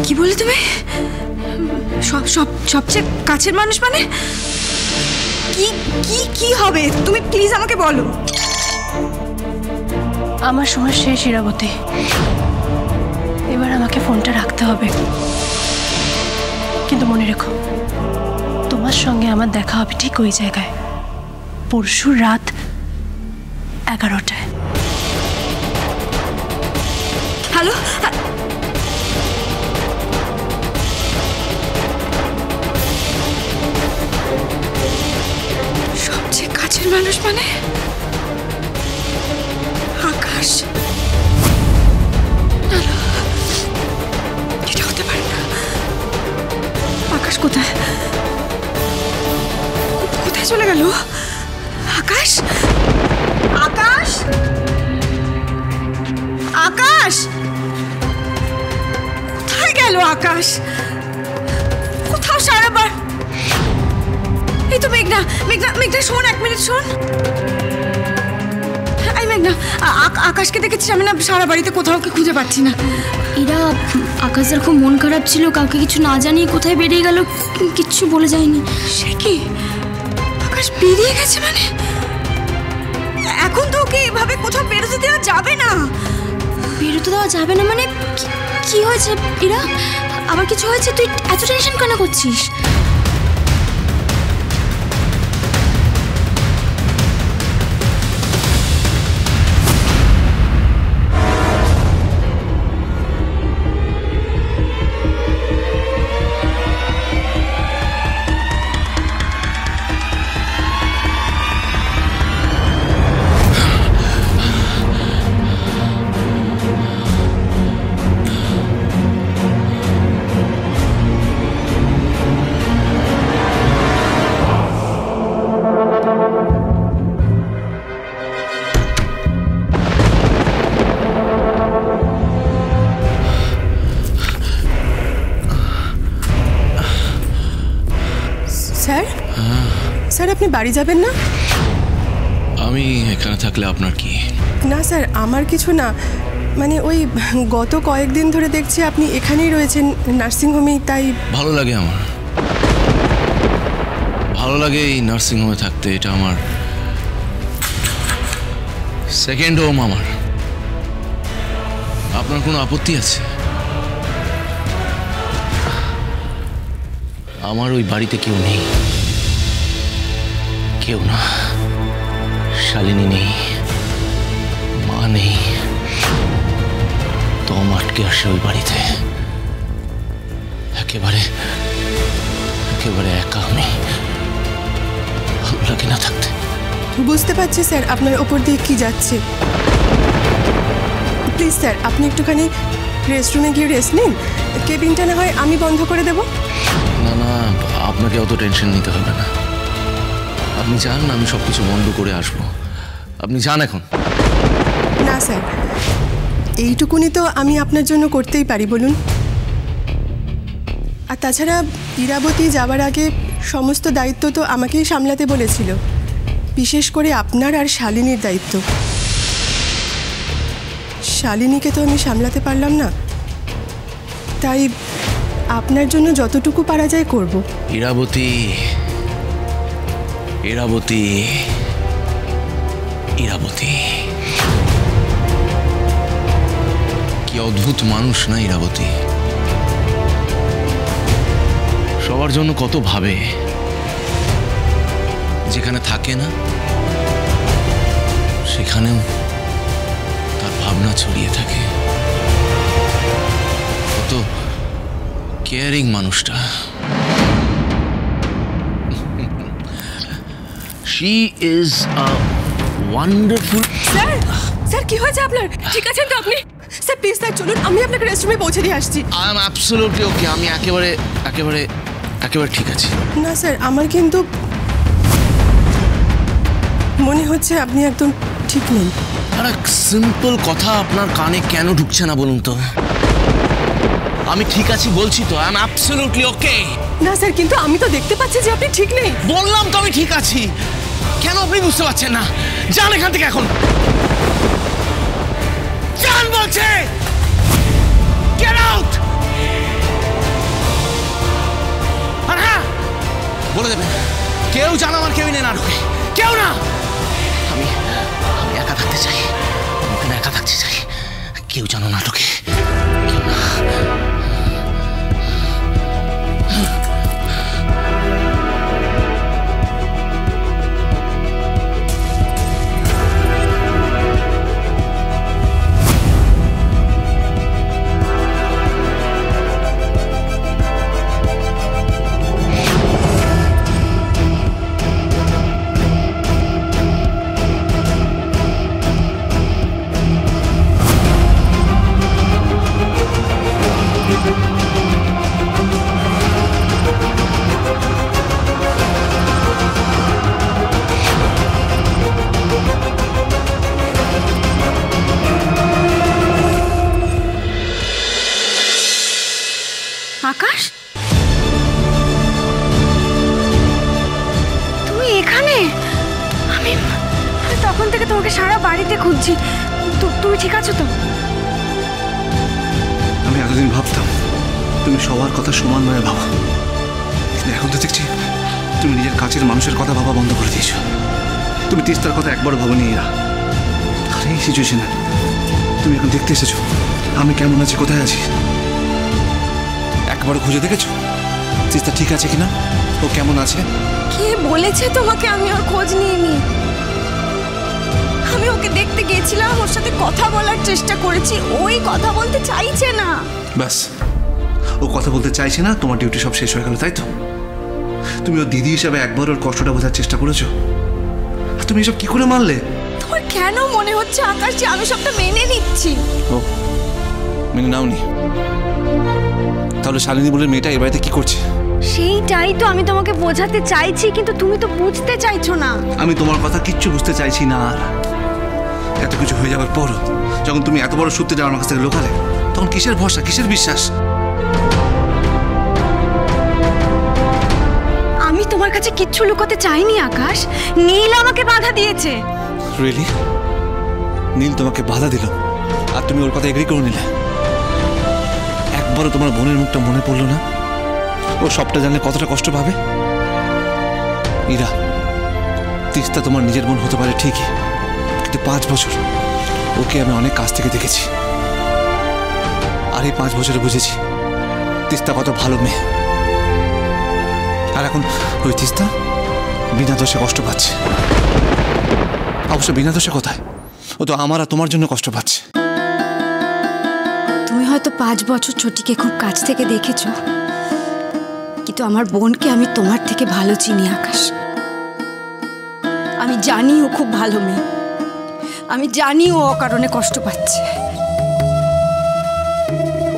কি বলে তুমি? সবচেয়ে কাছের মানুষ মানে কি কি কি হবে? তুমি প্লিজ আমাকে বলো। আমার সময় শেষ ইরাবতী, এবার আমাকে ফোনটা রাখতে হবে। কিন্তু মনে রেখো, তোমার সঙ্গে আমার দেখা হবে ঠিক ওই জায়গায়, পরশু রাত 11টায়। হ্যালো, সবচেয়ে কাছের মানুষ মানে আকাশ? এটা হতে পারে না। আকাশ কোথায় কোথায় চলে গেল? আকাশ, আকাশ, আকাশ কোথায় গেল? আকাশ কোথাও সারাবার। এই তো মেঘনা, মেঘনা, মেঘনা শোন, 1 মিনিট শোন। এই মেঘনা, আকাশকে দেখেছিস? আমি না সারা বাড়িতে কোথাও ওকে খুঁজে পাচ্ছি না। এরা আকাশের খুব মন খারাপ ছিল, কাউকে কিছু না জানিয়ে কোথায় বেরিয়ে গেল, কিচ্ছু বলে যায়নি। সে কি, আকাশ বেরিয়ে গেছে মানে? এখন তো ওকে এভাবে কোথাও বেরোতে দেওয়া যাবে না। বেরোতে দেওয়া যাবে না মানে কি হয়েছে? এরা আবার কিছু হয়েছে? তুই এত টেনশন কেন করছিস? স্যার, স্যার আপনি বাড়ি যাবেন না? আমি এখানে থাকলে আপনার কি? না স্যার, আমার কিছু না, মানে ওই গত কয়েকদিন ধরে দেখছি আপনি এখানেই রয়েছেন নার্সিংহোমেই, তাই। ভালো লাগে আমার, ভালো লাগে এই নার্সিংহোমে থাকতে। এটা আমার সেকেন্ড হোম। আমার আপনার কোনো আপত্তি আছে? আমার ওই বাড়িতে কেউ নেই, কেউ না। শালিনী নেই, মা নেই, তোম আটকে আসে ওই বাড়িতে। একেবারে একেবারে একা আমি, ভালো লাগে না থাকতে। বুঝতে পারছি স্যার আপনার ওপর দিয়ে কি যাচ্ছে। প্লিজ স্যার, আপনি একটুখানি রেস্টরুমে গিয়ে রেস্ট নিন, কেবিনটা না হয় আমি বন্ধ করে দেব। না না, আপনাকে অত টেনশন নিতে হবে না। আপনি যান, আমি সব কিছু বন্ধ করে আসবো। আপনি যান এখন। না স্যার, এইটুকুনি তো আমি আপনার জন্য করতেই পারি, বলুন। আর তাছাড়া ইরাবতী যাবার আগে সমস্ত দায়িত্ব তো আমাকেই সামলাতে বলেছিল, বিশেষ করে আপনার আর শালিনীর দায়িত্ব। শালিনীকে তো আমি সামলাতে পারলাম না, তাই আপনার জন্য যতটুকু পারা যায় করব। ইরাবতী, ইরাবতী, ইরাবতী, কি অদ্ভুত মানুষ না ইরাবতী। সবার জন্য কত ভাবে, যেখানে থাকে না সেখানেও তার ভাবনা ছড়িয়ে থাকে। কত কেয়ারিং মানুষটা। She is a wonderful. Sir, sir কি হয়েছে আপনার? ঠিক আছেন তো আপনি? স্যার প্লিজ স্যার চলুন, আমি আপনাকে রেস্টরুমে পৌঁছে দিয়ে আসছি। I am absolutely okay. আমি একেবারে একেবারে একেবারে ঠিক আছি। না স্যার, আমার কিন্তু মনে হচ্ছে আপনি একদম ঠিক নেই। আর সিম্পল কথা আপনার কানে কেন ঢুকছে না বলুন তো? আমি ঠিক আছি বলছি তো, আই এম অ্যাবসলিউটলি ওকে। না স্যার, কিন্তু আমি তো দেখতে পাচ্ছি যে আপনি ঠিক নেই। বললাম তো আমি ঠিক আছি, কেন আপনি বুঝতে পারছেন না? যান এখান থেকে এখন, যান বলছে। Get out. যেন আমার কেবিনে না ঢোকে, কেউ না। আমি আমি একা থাকতে চাই, আমি একা থাকতে চাই, কেউ যেন না ঢোকে, কেউ না। আকাশ, তুমি এখানে? আমি তখন থেকে তোমাকে সারা বাড়িতে খুঁজছি। তুমি ঠিক আছো তো? আমি এতদিন ভাবতাম তুমি সবার কথা সমানভাবে ভাবো, কিন্তু এখন তো দেখছি তুমি নিজের কাছের মানুষের কথা ভাবা বন্ধ করে দিয়েছো। তুমি তিস্তার কথা একবারও ভাবোনি এরা। আর এই সিচুয়েশনে তুমি এখন দেখতে এসেছো আমি কেমন আছি, কোথায় আছি। একবারও খুঁজে দেখেছো তিস্তা ঠিক আছে কিনা, ও কেমন আছে? কে বলেছে তোমাকে আমি ওর খোঁজ নিইনি? আমি ওকে দেখতে গিয়েছিলাম, ওর সাথে কথা বলার চেষ্টা করেছি, ওই কথা বলতে চাইছে না। ব্যাস, ও কথা বলতে চাইছে না, তোমার ডিউটি সব শেষ হয়ে গেল, তাই তো? তুমি ওর দিদি হিসাবে একবার ওর কষ্টটা বোঝার চেষ্টা করেছো, আর তুমি এসব কি করে মানলে? তোমার কেন মনে হচ্ছে আকাশ যে আমি সবটা মেনে নিচ্ছি? ও মেনে নাওনি? তাহলে শালিনী বলে মেয়েটা এই বাড়িতে কি করছে? সেইটাই তো আমি তোমাকে বোঝাতে চাইছি, কিন্তু তুমি তো বুঝতে চাইছো না। আমি তোমার কথা কিচ্ছু বুঝতে চাইছি না। আর এত কিছু হয়ে যাওয়ার পর যখন তুমি এত বড় সত্যিটা আমার কাছ থেকে লোকালে, তখন কিসের ভরসা, কিসের বিশ্বাস? আমি তোমার কাছে কিচ্ছু লুকোতে চাইনি আকাশ, নীল আমাকে বাধা দিয়েছে। রিয়েলি? নীল তোমাকে বাধা দিল আর তুমি ওর কথা এগ্রি করে নিলে? একবারও তোমার বোনের মুখটা মনে পড়লো না? ও সবটা জানলে কতটা কষ্ট পাবে। ইরা, তিস্তা তোমার নিজের বোন হতে পারে ঠিকই, কিন্তু 5 বছর ওকে আমি অনেক কাছ থেকে দেখেছি, আর এই 5 বছরে বুঝেছি তিস্তা কত ভালো মেয়ে। আর এখন ওই তিস্তা বিনা দোষে কষ্ট পাচ্ছে। অবশ্য বিনা দোষে কোথায়, ও তো আমার আর তোমার জন্য কষ্ট পাচ্ছে। তুমি হয়তো 5 বছর ছোটিকে খুব কাছ থেকে দেখেছো, কিন্তু আমার বোনকে আমি তোমার থেকে ভালো চিনি আকাশ। আমি জানি ও খুব ভালো মেয়ে, আমি জানি ও অকারণে কষ্ট পাচ্ছে।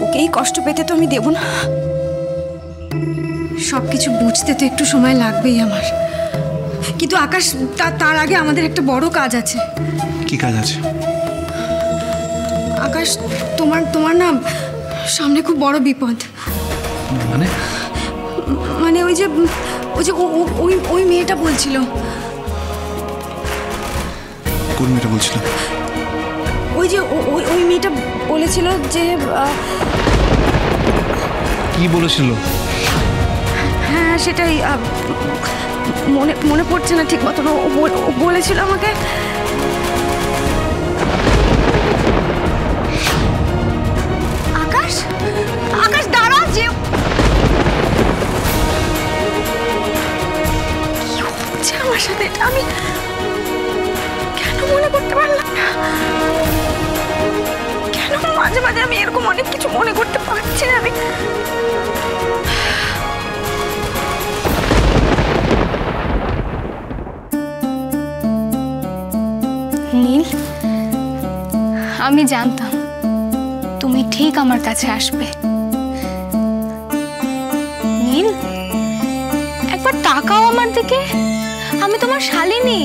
ওকেই কষ্ট পেতে তো আমি দেব না। সবকিছু বুঝতে তো একটু সময় লাগবেই আমার, কিন্তু আকাশ তার আগে আমাদের একটা বড় কাজ আছে। কি কাজ আছে? আকাশ, তোমার না সামনে খুব বড় বিপদ। মানে ওই যে ওই মেয়েটা বলছিল। কোন মেয়েটা বলছিল? ওই যে ওই মেয়েটা বলেছিল যে কি বলেছিল? হ্যাঁ সেটাই, মনে পড়ছে না ঠিক মতন। ও বলেছিল আমাকে আকাশ, আকাশ দাঁড়া, যে কি হচ্ছে আমার সাথে, এটা আমি কেন মনে করতে পারলাম না? কেন মাঝে মাঝে আমি এরকম অনেক কিছু মনে করতে পারছি না? আমি নীল, আমি জানতাম তুমি ঠিক আমার কাছে আসবে। নীল, একবার তাকাও আমার দিকে, আমি তোমার শালিনী।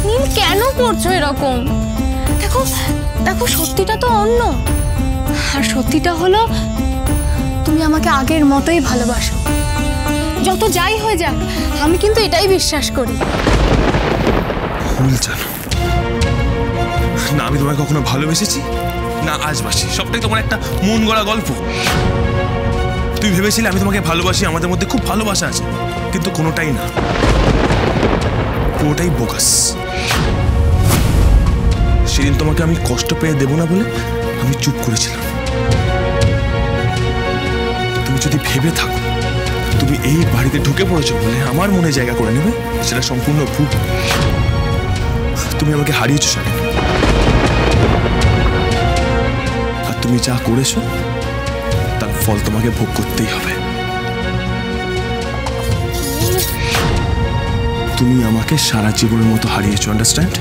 নীল, কেন করছো এরকম? দেখো দেখো, সত্যিটা তো অন্য। আর সত্যিটা হলো তুমি আমাকে আগের মতোই ভালোবাসো। যত যাই হয়ে যাক, আমি কিন্তু এটাই বিশ্বাস করি। ভুল জানো না, আমি তোমায় কখনো ভালোবেসেছি না আজ বাসি, সবটাই তোমার একটা মন গড়া গল্প। তুই ভেবেছিলে আমি তোমাকে ভালোবাসি, আমাদের মধ্যে খুব ভালোবাসা আছে, কিন্তু কোনোটাই না, পুরোটাই বোগাস। সেদিন তোমাকে আমি কষ্ট পেয়ে দেব না বলে আমি চুপ করেছিলাম। তুমি যদি ভেবে থাকো তুমি এই বাড়িতে ঢুকে পড়েছো বলে আমার মনে জায়গা করে নেবে, সেটা সম্পূর্ণ ভুল। তুমি আমাকে হারিয়েছো শালীন, আর তুমি যা করেছো তার ফল তোমাকে ভোগ করতেই হবে। তুমি আমাকে সারা জীবনের মতো হারিয়েছো, আন্ডারস্ট্যান্ড?